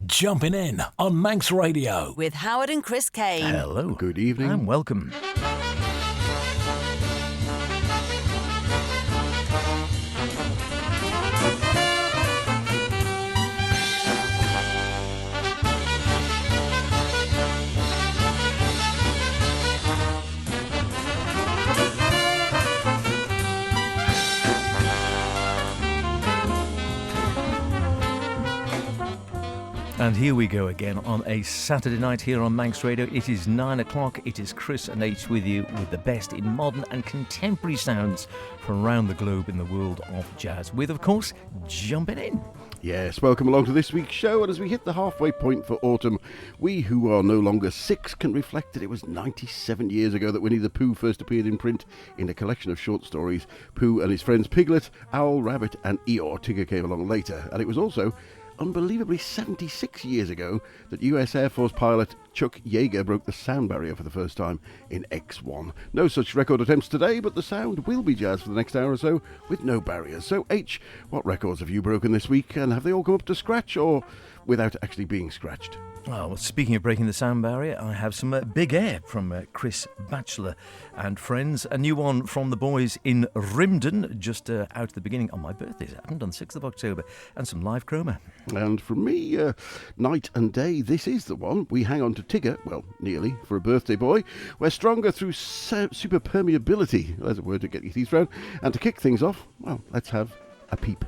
Jumpin In on Manx Radio. With Howard and Chris Kane. Hello. Good evening. And welcome. And here we go again on a Saturday night here on Manx Radio. It is 9 o'clock. It is Chris and H with you with the best in modern and contemporary sounds from around the globe in the world of jazz. With, of course, Jumpin In. Yes, welcome along to this week's show. And as we hit the halfway point for autumn, we who are no longer 6 can reflect that it was 97 years ago that Winnie the Pooh first appeared in print in a collection of short stories. Pooh and his friends Piglet, Owl, Rabbit and Eeyore. Tigger came along later. And it was also unbelievably 76 years ago that US Air Force pilot Chuck Yeager broke the sound barrier for the first time in X1. No such record attempts today, but the sound will be jazz for the next hour or so with no barriers. So H, what records have you broken this week, and have they all come up to scratch or without actually being scratched? Well, speaking of breaking the sound barrier, I have some Big Air from Chris Batchelor and friends. A new one from the boys in Rymden, just out at the beginning on my birthday. It happened on 6th of October. And some live chroma. And from me, Night and Day, this is the one. We hang on to Tigger, well, nearly, for a birthday boy. We're stronger through super permeability. There's a word to get your teeth around. And to kick things off, well, let's have a peep.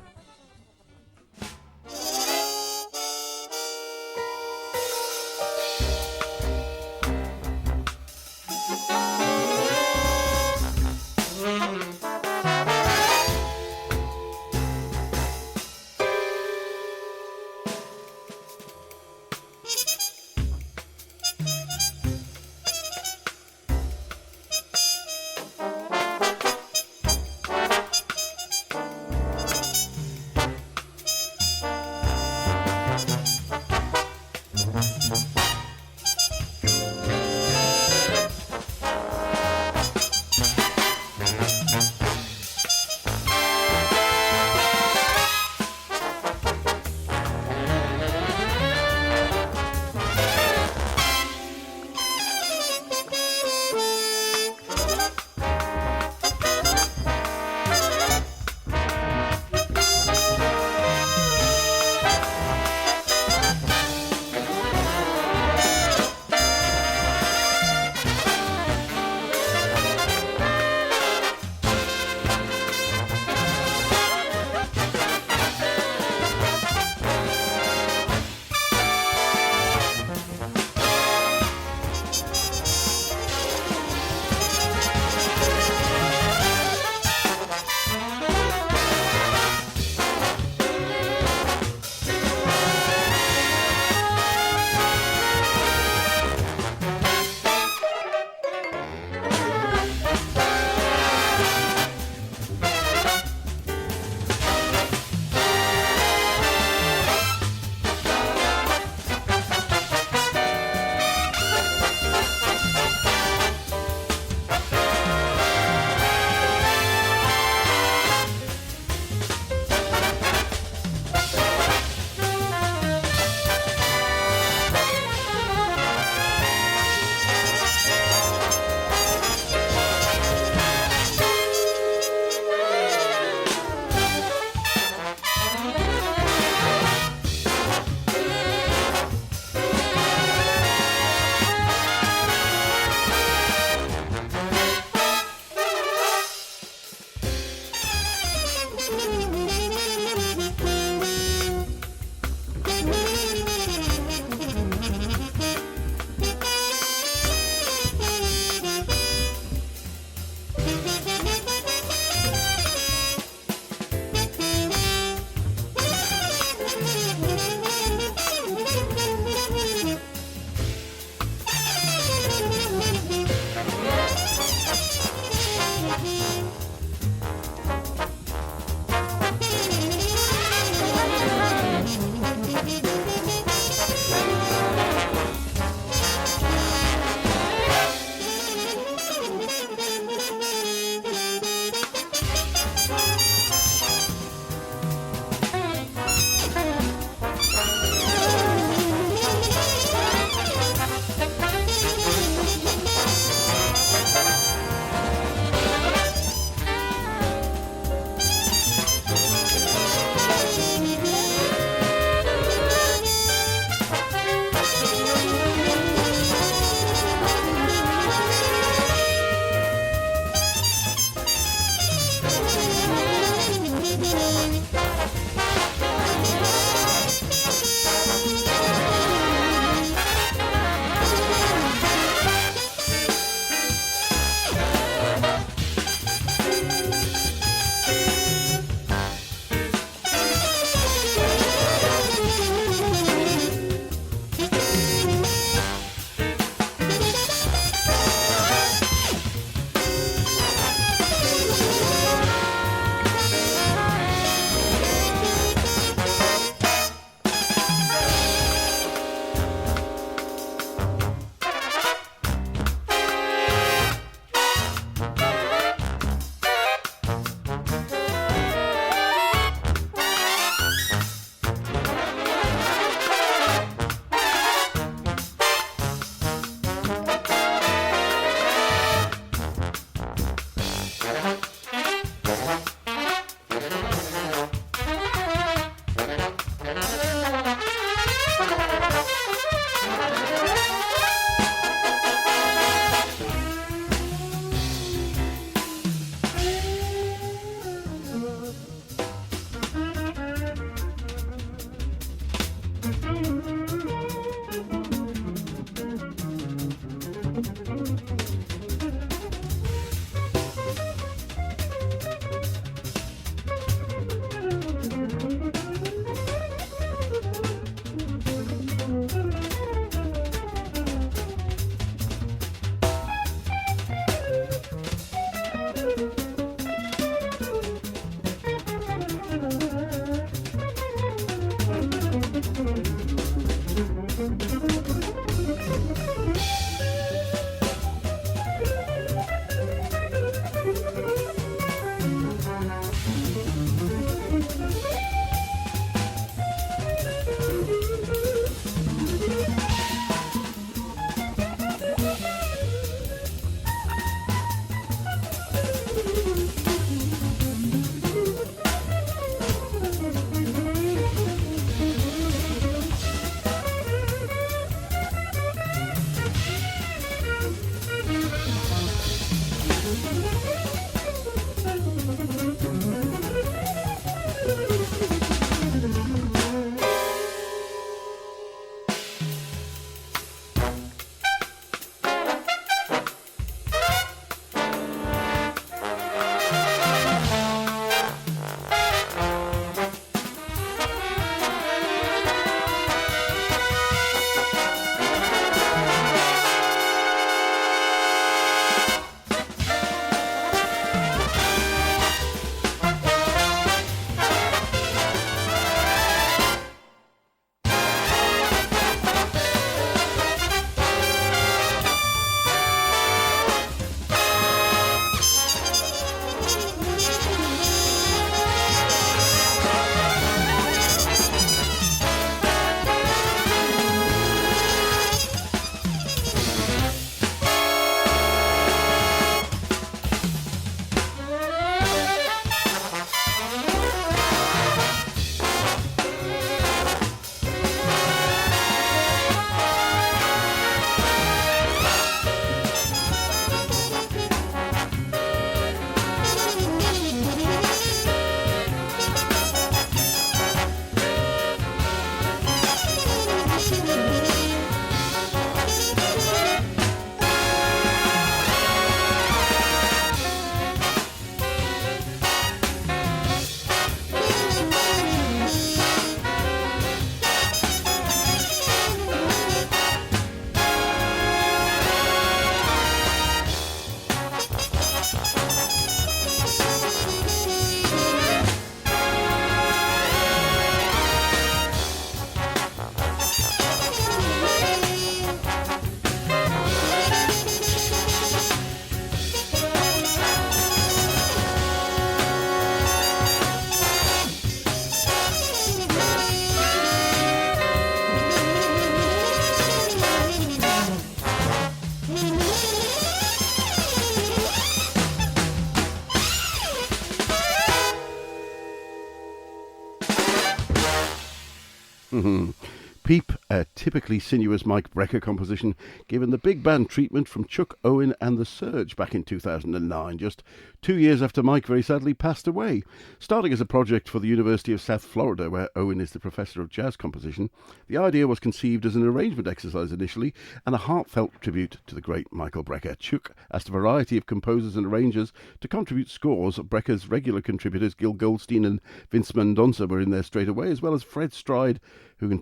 Peep, a typically sinuous Mike Brecker composition, given the big band treatment from Chuck Owen and The Surge back in 2009, just 2 years after Mike very sadly passed away. Starting as a project for the University of South Florida, where Owen is the professor of jazz composition, the idea was conceived as an arrangement exercise initially and a heartfelt tribute to the great Michael Brecker. Chuck asked a variety of composers and arrangers to contribute scores. Brecker's regular contributors, Gil Goldstein and Vince Mendonça, were in there straight away, as well as Fred Stride, who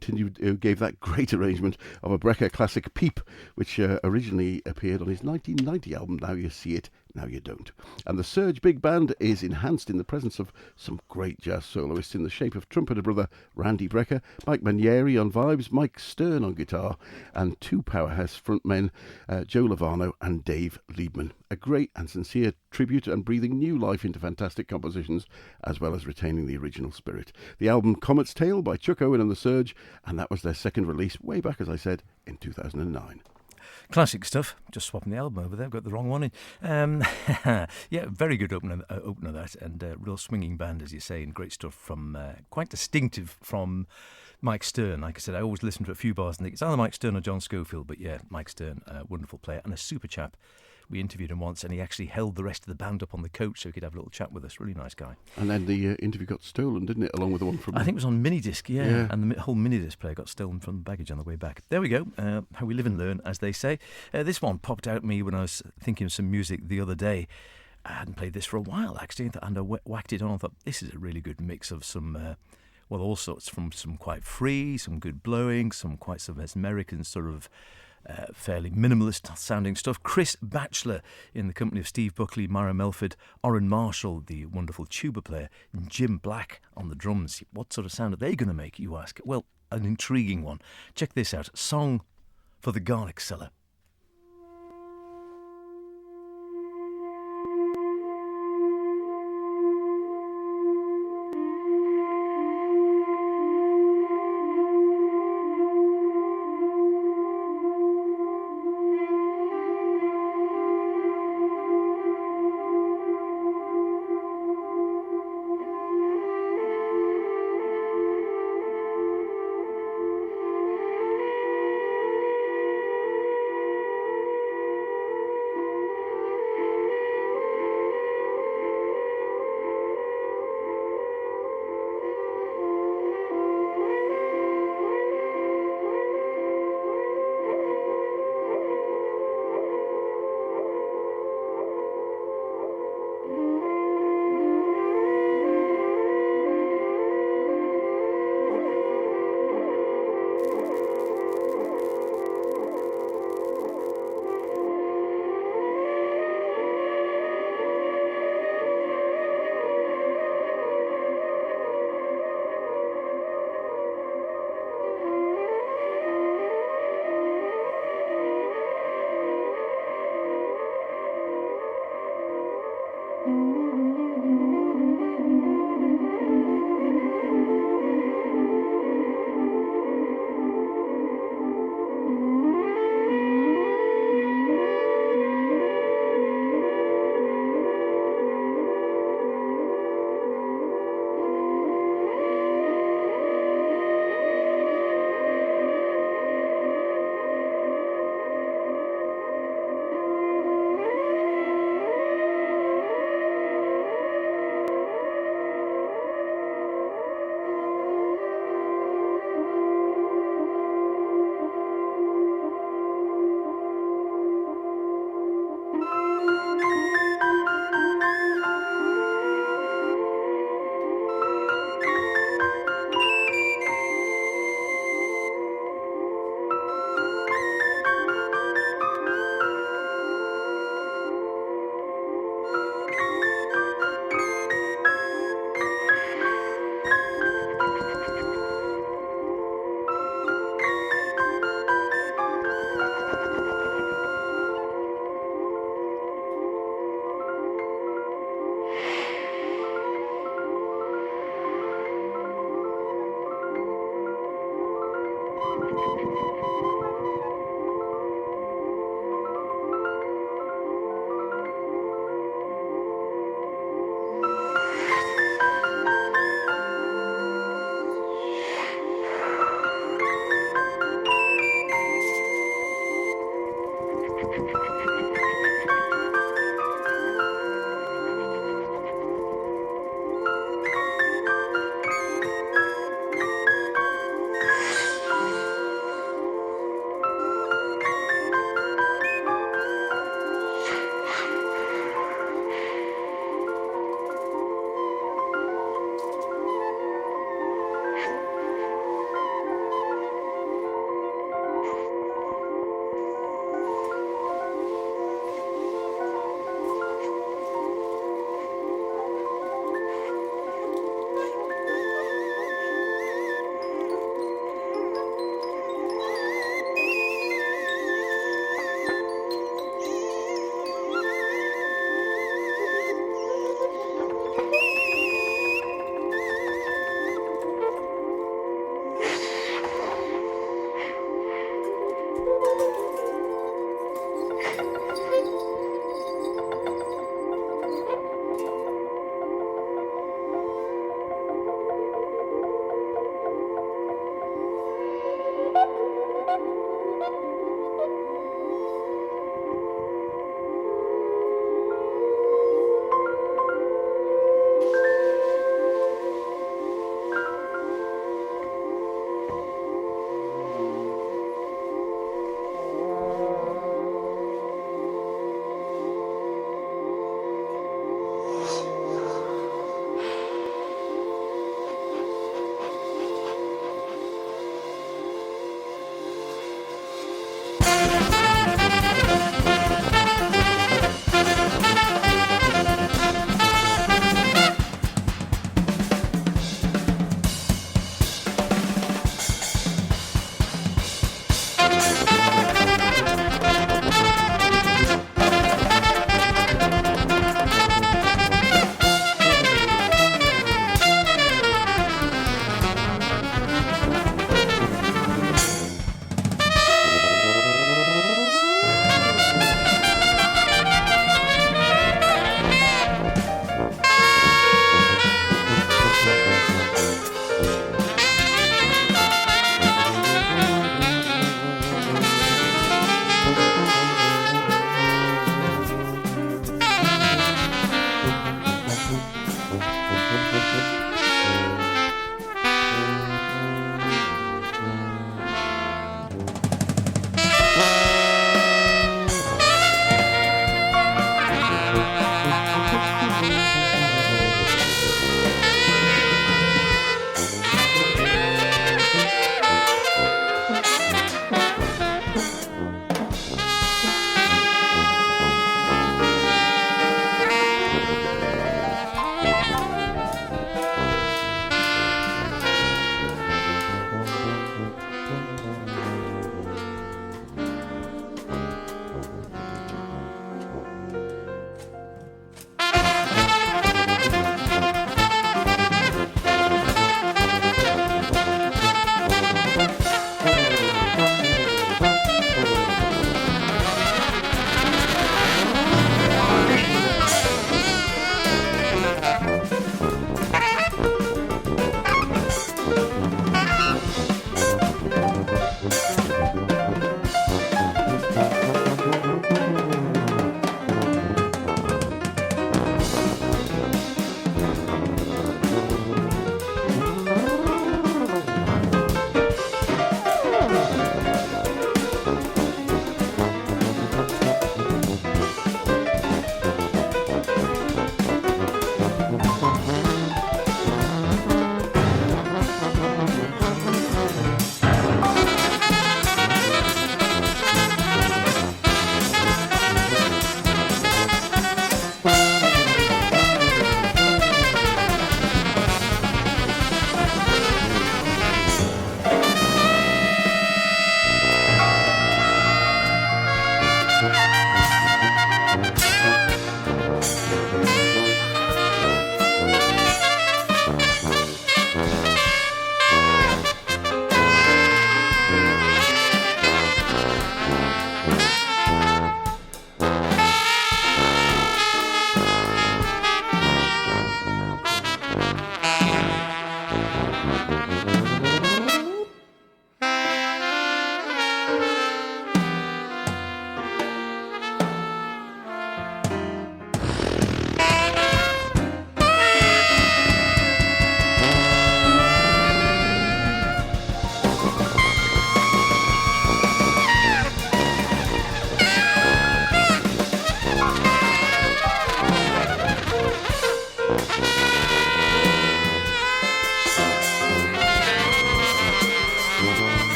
gave that great arrangement of a Brecker classic Peep, which originally appeared on his 1990 album Now You See It, Now You Don't. And the Surge Big Band is enhanced in the presence of some great jazz soloists in the shape of trumpeter brother Randy Brecker, Mike Manieri on vibes, Mike Stern on guitar, and two powerhouse frontmen, Joe Lovano and Dave Liebman. A great and sincere tribute and breathing new life into fantastic compositions, as well as retaining the original spirit. The album Comet's Tale by Chuck Owen and the Surge, and that was their second release way back, as I said, in 2009. Classic stuff. Just swapping the album over there. I've got the wrong one in. Yeah, very good opener that, and real swinging band, as you say, and great stuff from, quite distinctive from Mike Stern. Like I said, I always listen to a few bars and think it's either Mike Stern or John Scofield, but yeah, Mike Stern, wonderful player and a super chap. We interviewed him once, and he actually held the rest of the band up on the coach so he could have a little chat with us. Really nice guy. And then the interview got stolen, didn't it? Along with the one from... I think it was on minidisc, yeah. And the whole minidisc player got stolen from the baggage on the way back. There we go. How we live and learn, as they say. This one popped out at me when I was thinking of some music the other day. I hadn't played this for a while, actually, and I whacked it on. I thought, this is a really good mix of some... well, all sorts, from some quite free, some good blowing, some quite some mesmeric and sort of fairly minimalist sounding stuff. Chris Batchelor in the company of Steve Buckley, Myra Melford, Orrin Marshall, the wonderful tuba player, and Jim Black on the drums. What sort of sound are they going to make, you ask? Well, an intriguing one. Check this out. Song for the Garlic Cellar.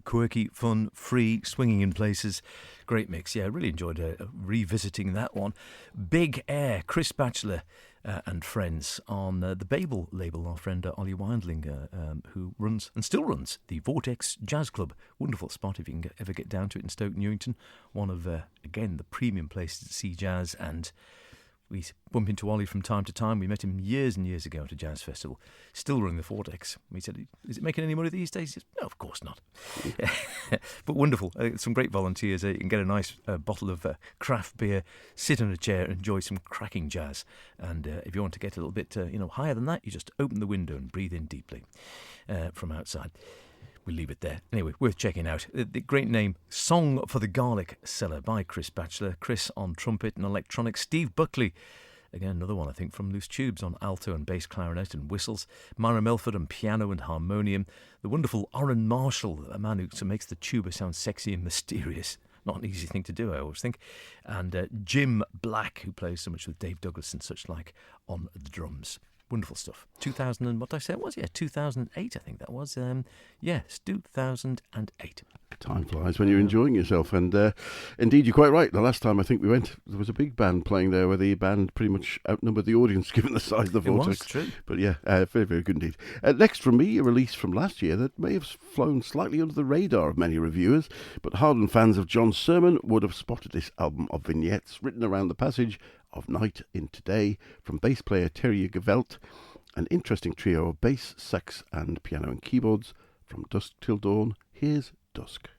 quirky, fun, free, swinging in places. Great mix. Yeah, I really enjoyed revisiting that one. Big Air, Chris Batchelor and friends on the Babel label. Our friend Ollie Windling, who runs and still runs the Vortex Jazz Club. Wonderful spot if you can ever get down to it in Stoke Newington. One of, again, the premium places to see jazz, and we bump into Ollie from time to time. We met him years and years ago at a jazz festival, still running the Vortex. We said, is it making any money these days? He said, no, of course not. But wonderful. Some great volunteers. You can get a nice bottle of craft beer, sit in a chair, enjoy some cracking jazz. And if you want to get a little bit higher than that, you just open the window and breathe in deeply from outside. We'll leave it there. Anyway, worth checking out. The great name, Song for the Garlic Cellar by Chris Batchelor. Chris on trumpet and electronics. Steve Buckley, again, another one, I think, from Loose Tubes on alto and bass clarinet and whistles. Myra Melford on piano and harmonium. The wonderful Orrin Marshall, a man who makes the tuba sound sexy and mysterious. Not an easy thing to do, I always think. And Jim Black, who plays so much with Dave Douglas and such like on the drums. Wonderful stuff. 2000 and what did I say it was? Yeah, 2008, I think that was. Yes, 2008. Time flies when you're enjoying yourself, and indeed, you're quite right. The last time I think we went, there was a big band playing there where the band pretty much outnumbered the audience given the size of the Vortex. It was, true. But yeah, very, very good indeed. Next from me, a release from last year that may have flown slightly under the radar of many reviewers, but hardened fans of John Sermon would have spotted this album of vignettes written around the passage of Night into Day from bass player Terry Gevelt, an interesting trio of bass, sax and piano and keyboards. From Dusk Till Dawn, here's Dusk.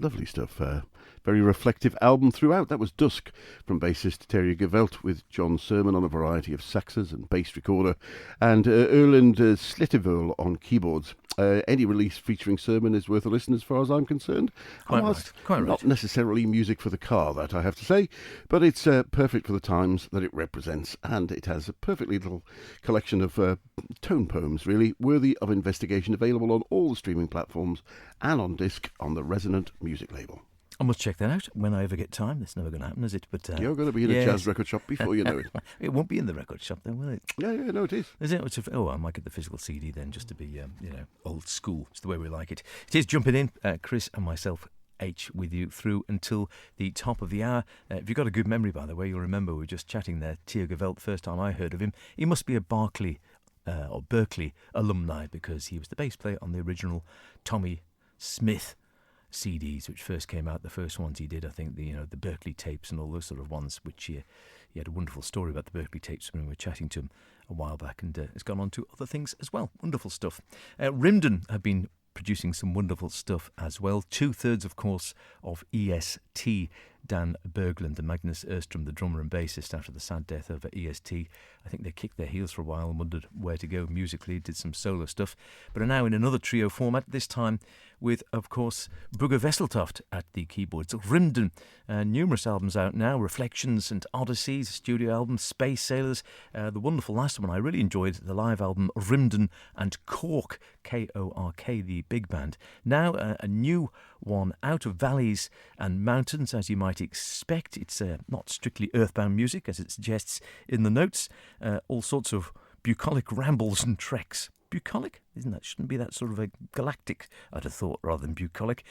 Lovely stuff. Very reflective album throughout. That was Dusk from bassist Terry Gevelt with John Sermon on a variety of saxes and bass recorder, and Erland Slitterville on keyboards. Any release featuring Sermon is worth a listen as far as I'm concerned. Quite right. Not necessarily music for the car, that I have to say, but it's perfect for the times that it represents, and it has a perfectly little collection of tone poems, really, worthy of investigation, available on all the streaming platforms and on disc on the Resonant Music label. I must check that out when I ever get time. That's never going to happen, is it? But you're going to be in a jazz record shop before you know it. It won't be in the record shop then, will it? Yeah, no, it is. Is it? I might get the physical CD then, just to be, old school. It's the way we like it. It is Jumping In. Chris and myself, H, with you through until the top of the hour. If you've got a good memory, by the way, you'll remember we were just chatting there. Tia Gevelt, first time I heard of him. He must be a Berkeley alumni, because he was the bass player on the original Tommy Smith CDs, which first came out. The first ones he did, I think, the Berkeley tapes and all those sort of ones, which he had a wonderful story about the Berkeley tapes when we were chatting to him a while back, and it's gone on to other things as well. Wonderful stuff. Rymden have been producing some wonderful stuff as well. 2/3, of course, of EST. Dan Berglund and Magnus Erstrom, the drummer and bassist, after the sad death of EST. I think they kicked their heels for a while and wondered where to go musically, did some solo stuff, but are now in another trio format, this time with, of course, Bugger Vesseltoft at the keyboards. Rymden, numerous albums out now, Reflections and Odysseys, studio album, Space Sailors, the wonderful last one I really enjoyed, the live album Rymden and Cork, K-O-R-K, the big band. Now a new one, Out of Valleys and Mountains, as you might expect. It's not strictly earthbound music, as it suggests in the notes. All sorts of bucolic rambles and treks. Bucolic? Shouldn't be that sort of a galactic, I'd have thought, rather than bucolic.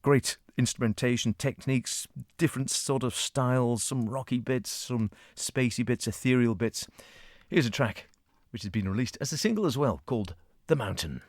Great instrumentation, techniques, different sort of styles, some rocky bits, some spacey bits, ethereal bits. Here's a track which has been released as a single as well, called The Mountain.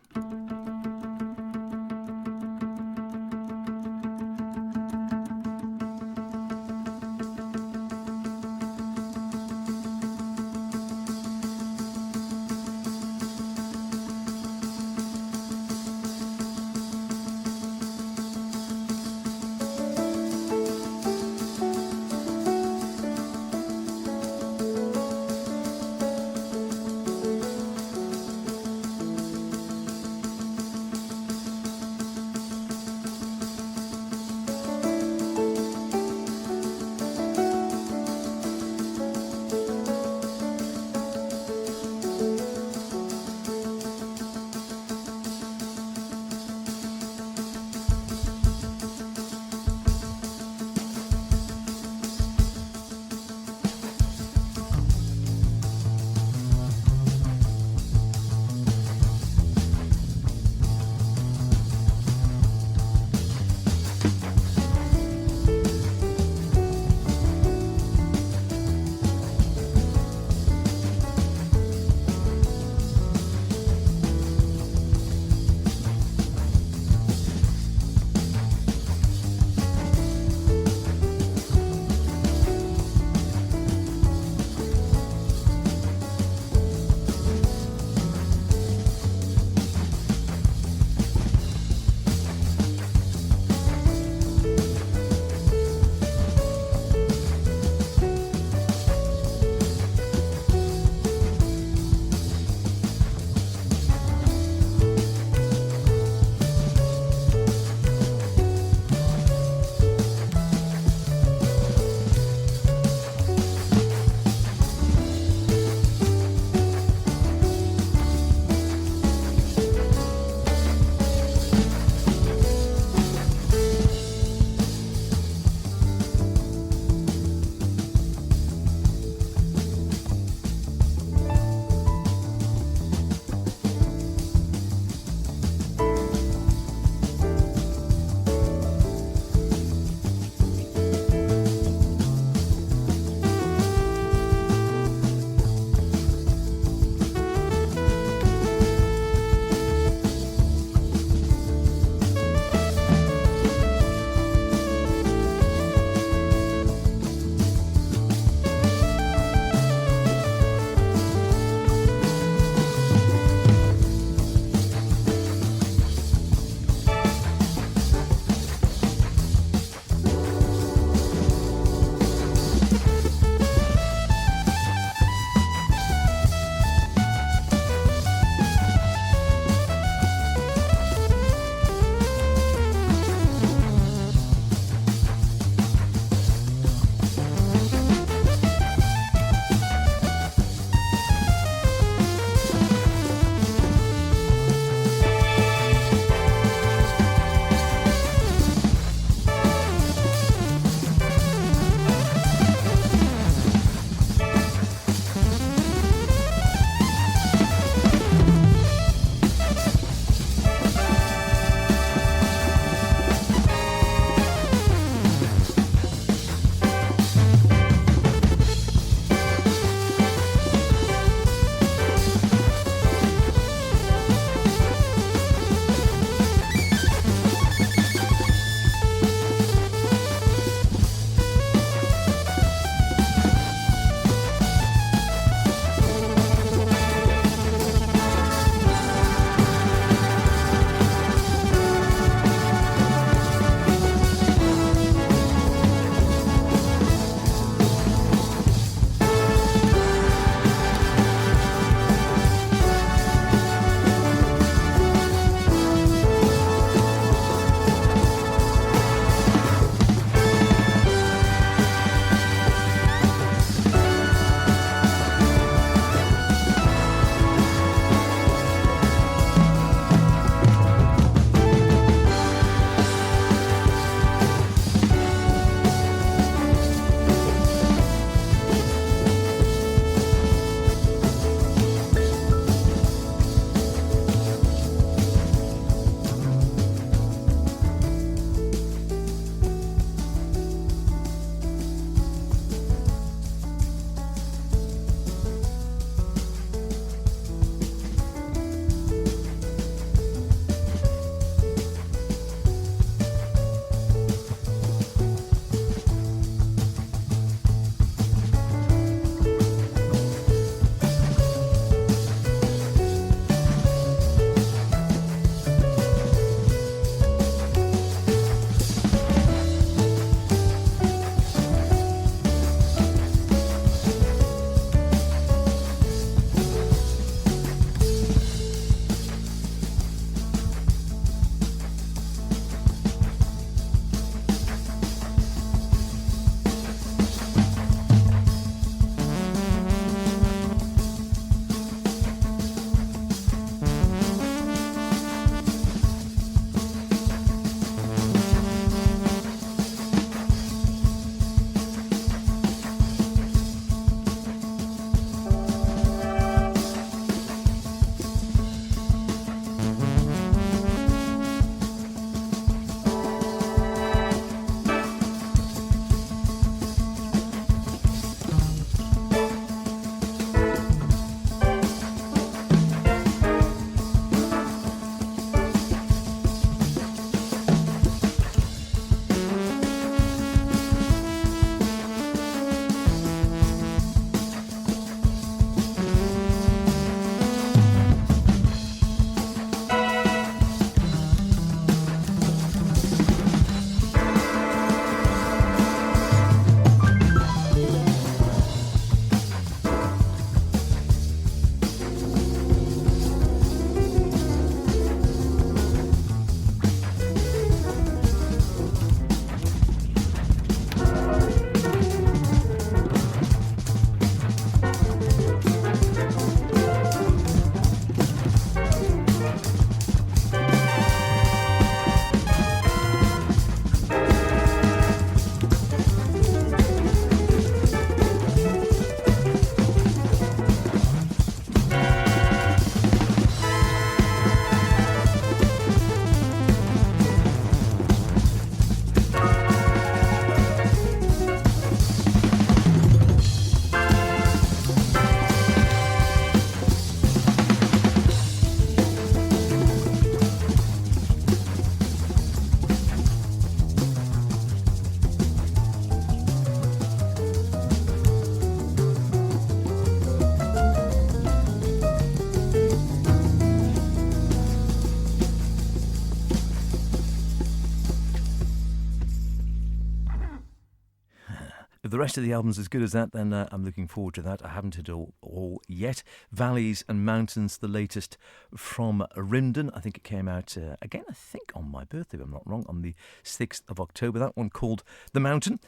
rest of the album's as good as that, then I'm looking forward to that. I haven't heard it all yet. Valleys and Mountains, the latest from Rymden. I think it came out, again, I think on my birthday, if I'm not wrong, on the 6th of October. That one called The Mountain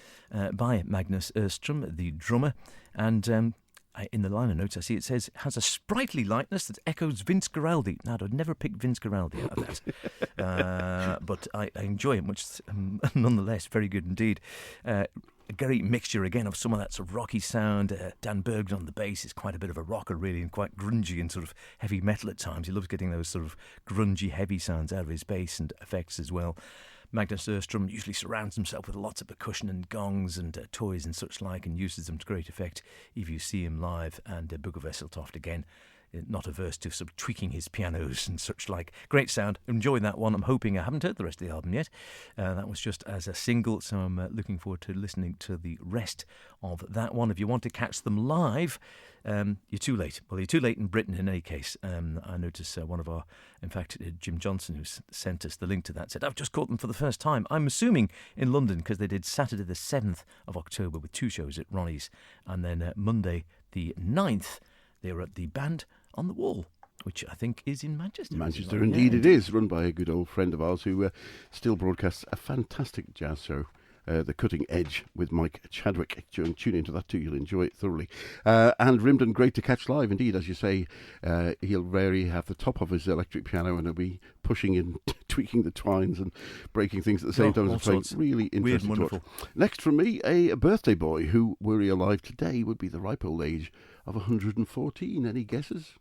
by Magnus Öström, the drummer. And in the liner notes, I see it says, has a sprightly lightness that echoes Vince Guaraldi. Now, I'd never pick Vince Guaraldi out of that. But I enjoy it much nonetheless. Very good indeed. A great mixture, again, of some of that sort of rocky sound. Dan Bergman on the bass is quite a bit of a rocker, really, and quite grungy and sort of heavy metal at times. He loves getting those sort of grungy, heavy sounds out of his bass and effects as well. Magnus Öström usually surrounds himself with lots of percussion and gongs and toys and such like, and uses them to great effect if you see him live. And Bugge Wesseltoft, again, not averse to sort of tweaking his pianos and such like. Great sound. Enjoying that one. I'm hoping I haven't heard the rest of the album yet. That was just as a single, so I'm looking forward to listening to the rest of that one. If you want to catch them live, you're too late. Well, you're too late in Britain in any case. I noticed one of our, in fact, Jim Johnson, who sent us the link to that, said, I've just caught them for the first time. I'm assuming in London, because they did Saturday the 7th of October with 2 shows at Ronnie's, and then Monday the 9th, they were at the Band on the Wall, which I think is in Manchester. Manchester, indeed it is, run by a good old friend of ours who still broadcasts a fantastic jazz show, The Cutting Edge, with Mike Chadwick. Tune into that too, you'll enjoy it thoroughly. And Rymden, great to catch live, indeed. As you say, he'll rarely have the top of his electric piano and he'll be pushing and tweaking the twines and breaking things at the same time as playing. Really interesting. Weird, wonderful. Next from me, a birthday boy who, were he alive today, would be the ripe old age of 114. Any guesses?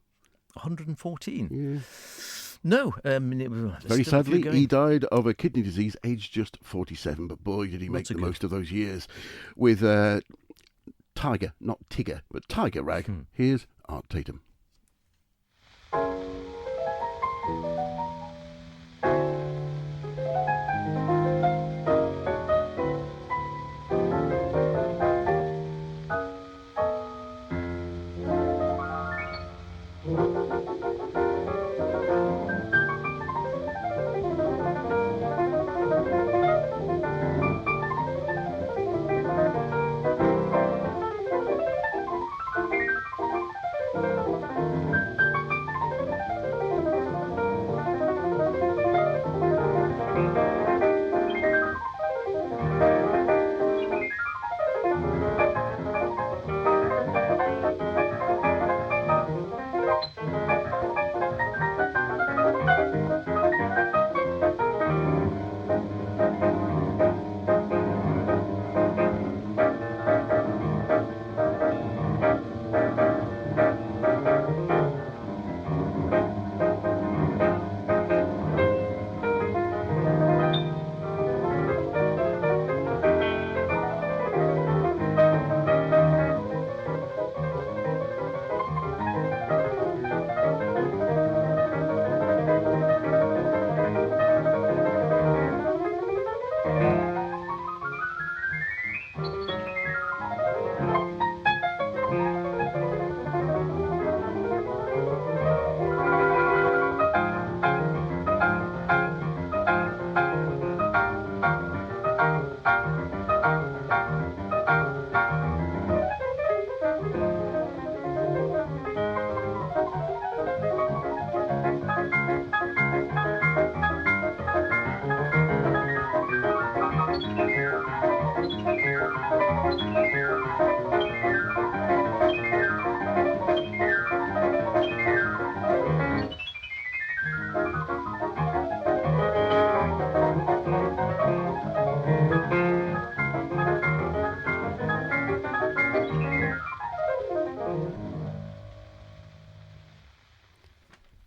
114? Yeah. No. Very sadly, he died of a kidney disease, aged just 47. But boy, did he make the most of those years with Tiger, not Tigger, but Tiger Rag. Here's Art Tatum.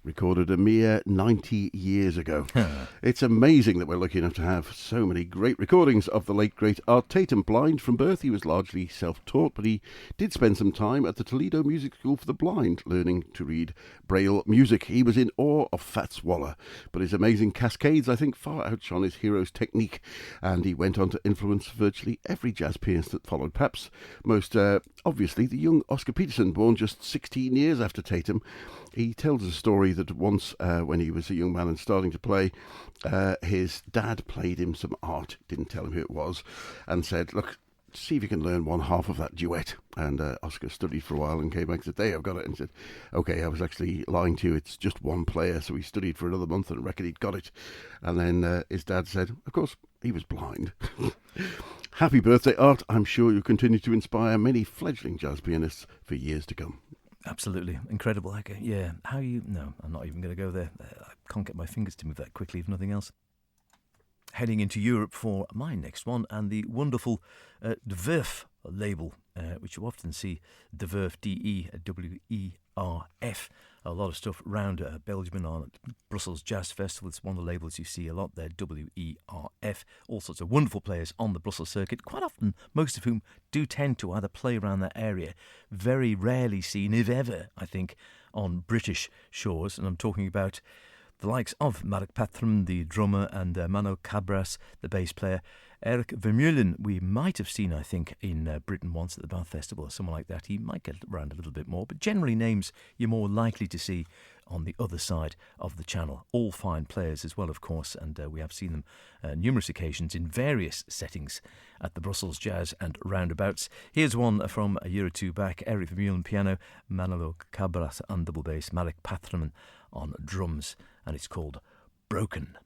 Recorded a mere 90 years ago. It's amazing that we're lucky enough to have so many great recordings of the late, great Art Tatum. Blind from birth, he was largely self-taught, but he did spend some time at the Toledo Music School for the Blind, learning to read Braille music. He was in awe of Fats Waller, but his amazing cascades, I think, far outshone his hero's technique, and he went on to influence virtually every jazz pianist that followed. Perhaps most obviously the young Oscar Peterson, born just 16 years after Tatum. He tells a story that once, when he was a young man and starting to play, his dad played him some art, didn't tell him who it was, and said, look, see if you can learn one half of that duet. And Oscar studied for a while and came back and said, hey, I've got it. And said, okay, I was actually lying to you. It's just one player. So he studied for another month and reckoned he'd got it. And then his dad said, of course, he was blind. Happy birthday, Art. I'm sure you'll continue to inspire many fledgling jazz pianists for years to come. Absolutely. Incredible. Yeah. No, I'm not even going to go there. I can't get my fingers to move that quickly, if nothing else. Heading into Europe for my next one, and the wonderful De Werf label, which you often see, De Werf, DEWERF. A lot of stuff around Belgium and on Brussels Jazz Festival. It's one of the labels you see a lot there, WERF. All sorts of wonderful players on the Brussels circuit, quite often, most of whom do tend to either play around that area. Very rarely seen, if ever, I think, on British shores. And I'm talking about the likes of Mark Patrum, the drummer, and Mano Cabras, the bass player. Eric Vermeulen, we might have seen, I think, in Britain once at the Bath Festival or someone like that. He might get around a little bit more, but generally names you're more likely to see on the other side of the channel. All fine players as well, of course, and we have seen them numerous occasions in various settings at the Brussels Jazz and roundabouts. Here's one from a year or two back. Eric Vermeulen piano, Manolo Cabras on double bass, Marek Patrum on drums, and it's called Broken.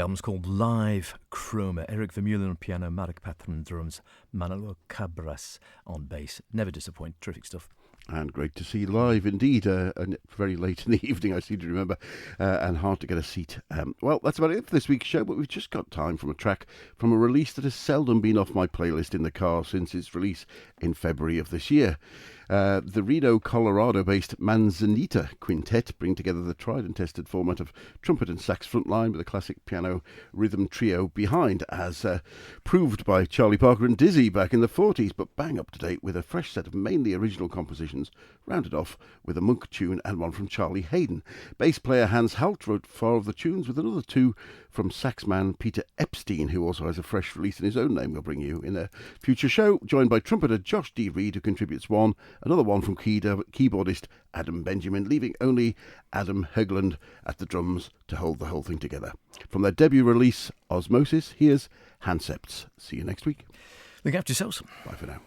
album's called Live Chroma. Eric Vermeulen on piano, Marek Patron on drums, Manolo Cabras on bass. Never disappoint. Terrific stuff. And great to see live indeed, and very late in the evening, I seem to remember, and hard to get a seat. Well, that's about it for this week's show, but we've just got time from a track from a release that has seldom been off my playlist in the car since its release in February of this year. The Reno, Colorado-based Manzanita Quintet bring together the tried and tested format of trumpet and sax front line with a classic piano rhythm trio behind, as proved by Charlie Parker and Dizzy back in the 40s, but bang up to date with a fresh set of mainly original compositions, rounded off with a Monk tune and one from Charlie Hayden. Bass player Hans Halt wrote 4 of the tunes, with another 2 from saxman Peter Epstein, who also has a fresh release in his own name we'll bring you in a future show, joined by trumpeter Josh D. Reed, who contributes 1, another one from keyboardist Adam Benjamin, leaving only Adam Högland at the drums to hold the whole thing together. From their debut release, Osmosis, here's Handsepts. See you next week. Look after yourselves. Bye for now.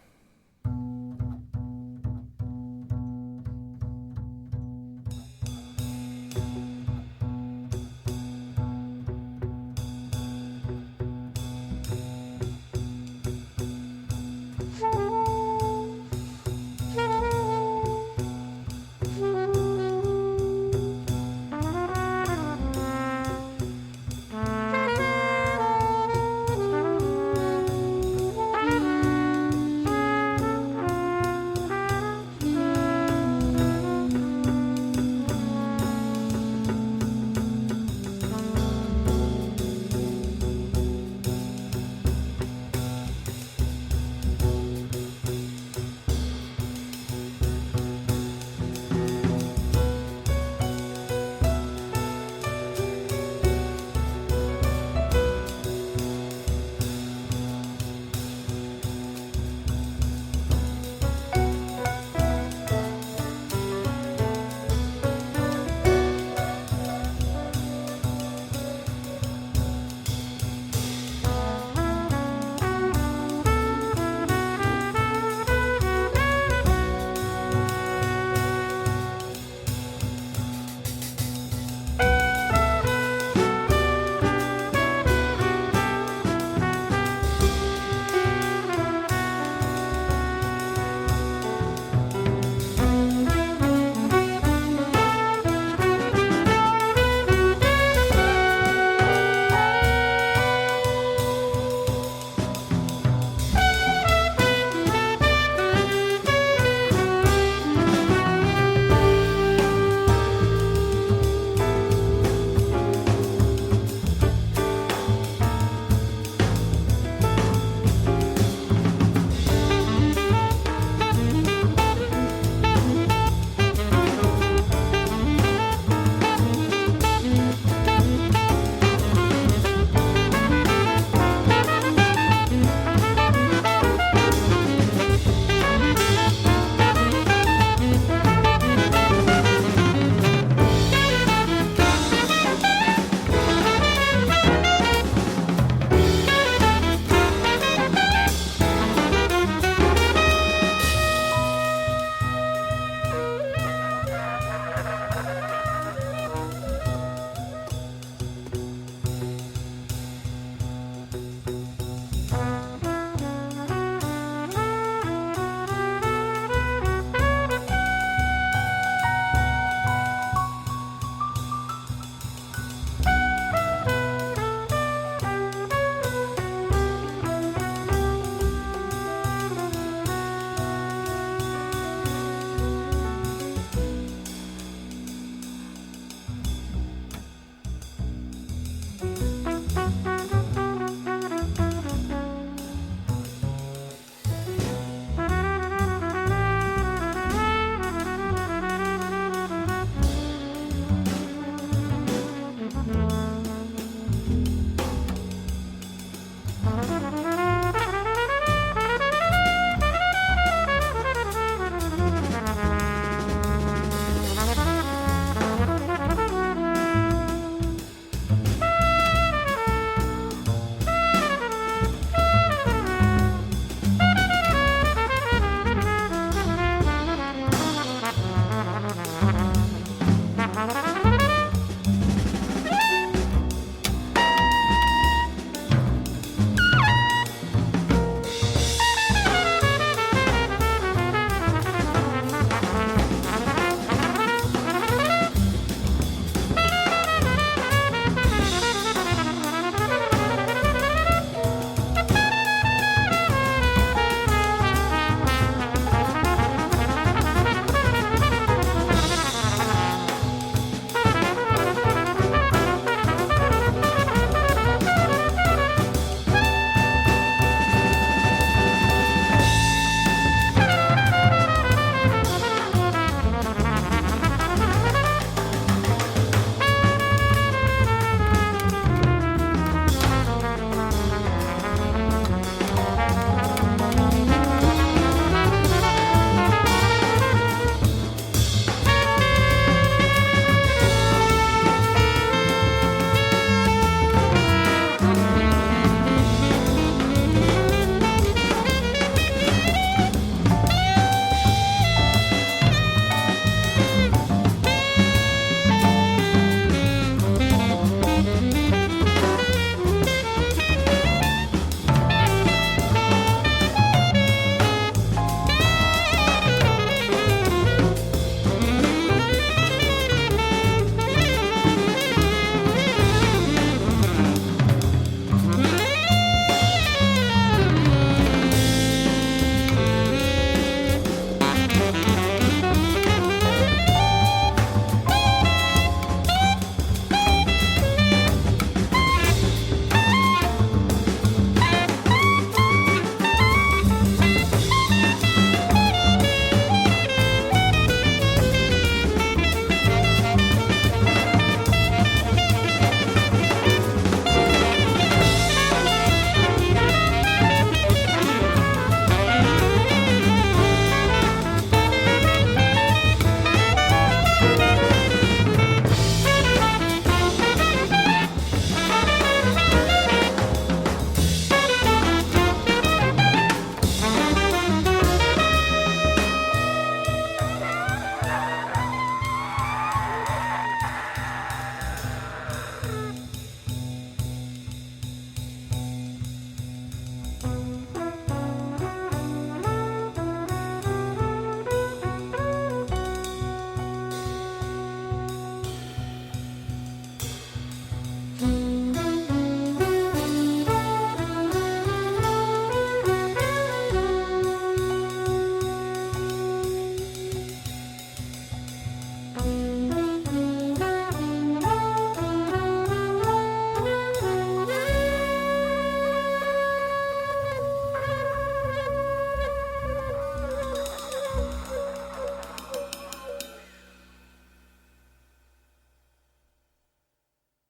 Bye.